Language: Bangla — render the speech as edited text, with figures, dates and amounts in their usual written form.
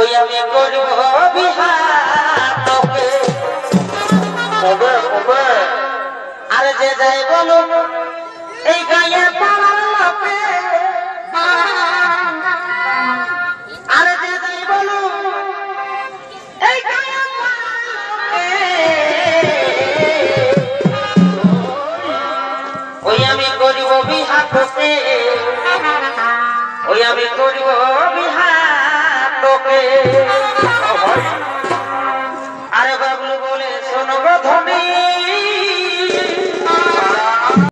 ওই আমি করব বিহার তোকে আরে যে যাই বলো এই গায়ে পাড়ার লোকে আরে যে যাই বলো এই গায়ে ওই আমি করব বিহার তোকে ওই আমি করব বিহার তোকে